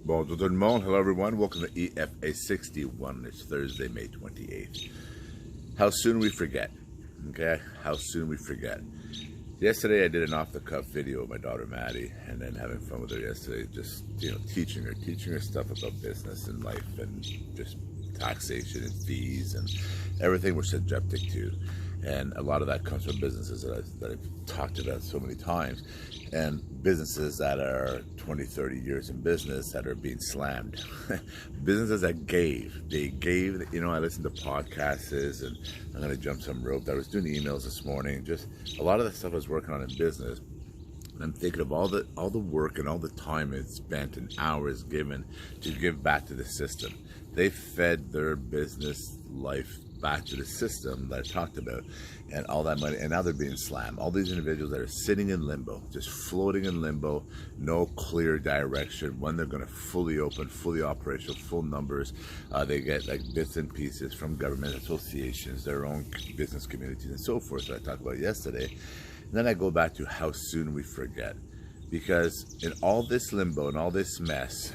Bonjour tout le monde. Hello everyone. Welcome to EFA61. It's Thursday, May 28th. How soon we forget. Okay? How soon we forget. Yesterday I did an off-the-cuff video with my daughter Maddie, and then having fun with her yesterday, just teaching her stuff about business and life and just taxation and fees and everything we're subjected to. And a lot of that comes from businesses that I've talked about so many times, and businesses that are 20, 30 years in business that are being slammed. Businesses that gave. I listened to podcasts, and I'm going to jump some rope. I was doing emails this morning. Just a lot of the stuff I was working on in business. And I'm thinking of all the work and all the time it's spent and hours given to give back to the system. They fed their business life back to the system that I talked about, and all that money, and now they're being slammed. All these individuals that are sitting in limbo, just floating in limbo, no clear direction when they're going to fully open, fully operational, full numbers. They get like bits and pieces from government associations, their own business communities, and so forth, that I talked about yesterday. And then I go back to how soon we forget, because in all this limbo and all this mess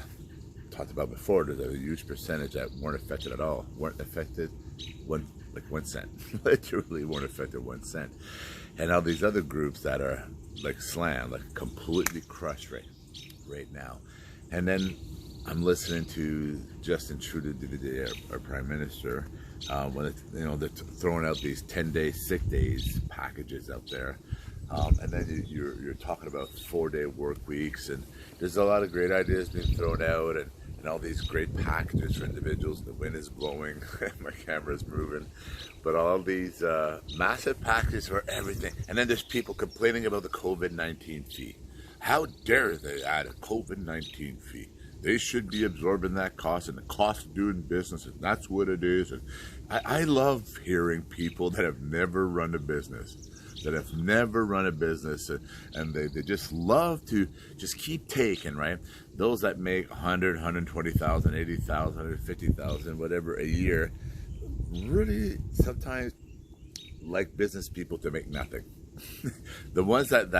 talked about before, there's a huge percentage that weren't affected at all, weren't affected 1 cent, literally weren't affected 1 cent. And all these other groups that are like slammed, like completely crushed right now. And then I'm listening to Justin Trudeau the other day, our Prime Minister, when they're throwing out these 10-day sick days packages out there. And then you're talking about 4-day work weeks, and there's a lot of great ideas being thrown out, and all these great packages for individuals. The wind is blowing, my camera's moving, but all these massive packages for everything. And then there's people complaining about the COVID-19 fee. How dare they add a COVID-19 fee? They should be absorbing that cost, and the cost of doing business, and that's what it is. And I love hearing people that have never run a business, and they just love to just keep taking, right? Those that make 100, 120,000, 80,000, 150,000, whatever a year, really sometimes like business people to make nothing. The ones that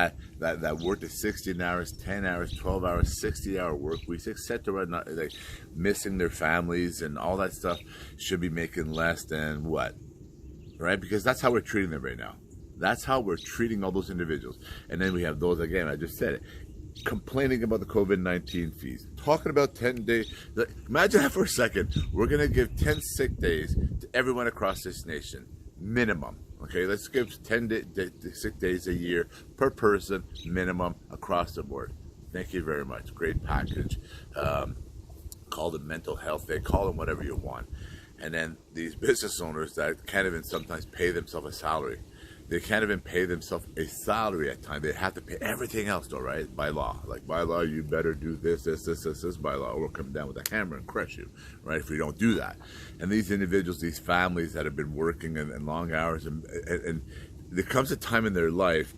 work the 16 hours, 10 hours, 12 hours, 60-hour work weeks, etc., not like missing their families and all that stuff, should be making less than what, right? Because that's how we're treating them right now. That's how we're treating all those individuals. And then we have those, again, I just said it, complaining about the COVID-19 fees, talking about 10 days. Imagine that for a second. We're going to give 10 sick days to everyone across this nation, minimum. Okay, let's give 10 sick days a year per person, minimum, across the board. Thank you very much. Great package. Call them mental health day, call them whatever you want. And then these business owners that can't even sometimes pay themselves a salary. They can't even pay themselves a salary at times. They have to pay everything else, though, right? By law. Like, by law, you better do this by law, or we'll come down with a hammer and crush you, right? If we don't do that. And these individuals, these families that have been working in long hours, and there comes a time in their life,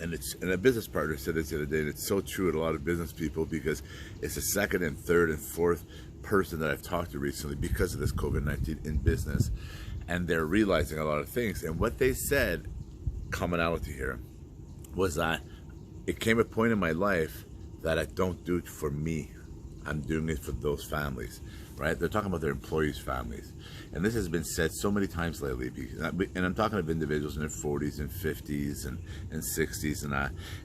and a business partner said this the other day, and it's so true with a lot of business people, because it's the second and third and fourth person that I've talked to recently because of this COVID-19 in business. And they're realizing a lot of things. And what they said, commonality here, was that it came a point in my life that I don't do it for me. I'm doing it for those families, right? They're talking about their employees' families. And this has been said so many times lately. And I'm talking of individuals in their 40s and 50s and 60s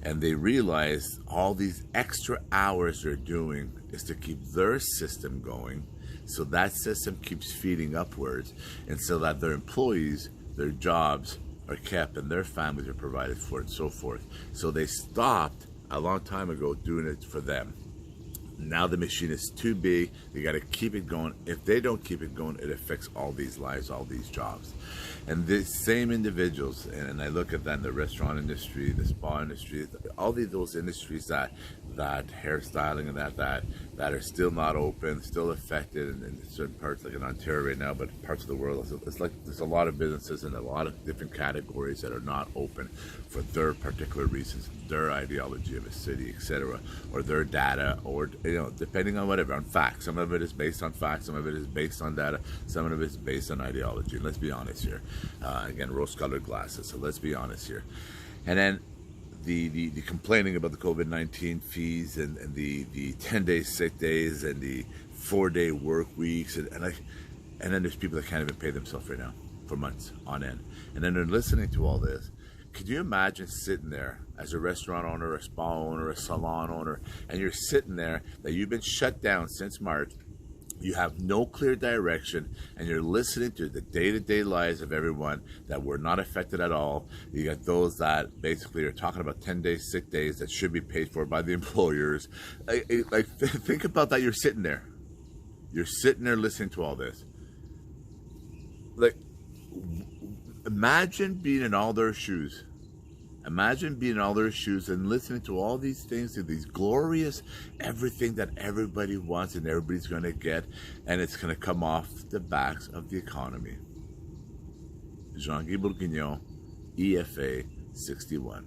and they realize all these extra hours they're doing is to keep their system going, so that system keeps feeding upwards, and so that their employees, their jobs are kept, and their families are provided for, and so forth. So they stopped a long time ago doing it for them. Now the machine is too big. They got to keep it going. If they don't keep it going, it affects all these lives, all these jobs. And the same individuals, and I look at that in the restaurant industry, the spa industry, all those industries that hairstyling and that are still not open, still affected in certain parts, like in Ontario right now, but parts of the world, it's like there's a lot of businesses in a lot of different categories that are not open for their particular reasons, their ideology of a city, etc., or their data, or depending on whatever, on facts. Some of it is based on facts, some of it is based on data, some of it is based on ideology. And let's be honest here. Again, rose-colored glasses, so let's be honest here. And then the complaining about the COVID-19 fees and the 10-day sick days and the 4-day work weeks and then there's people that can't even pay themselves right now for months on end. And then they're listening to all this. Could you imagine sitting there as a restaurant owner, a spa owner, a salon owner, and you're sitting there that you've been shut down since March, you have no clear direction, and you're listening to the day-to-day lives of everyone that were not affected at all. You got those that basically are talking about 10-day sick days that should be paid for by the employers. Think about that. You're sitting there. You're sitting there listening to all this. Like, imagine being in all their shoes. Imagine being in all their shoes and listening to all these things, to these glorious everything that everybody wants and everybody's going to get, and it's going to come off the backs of the economy. Jean-Guy Bourguignon, EFA61.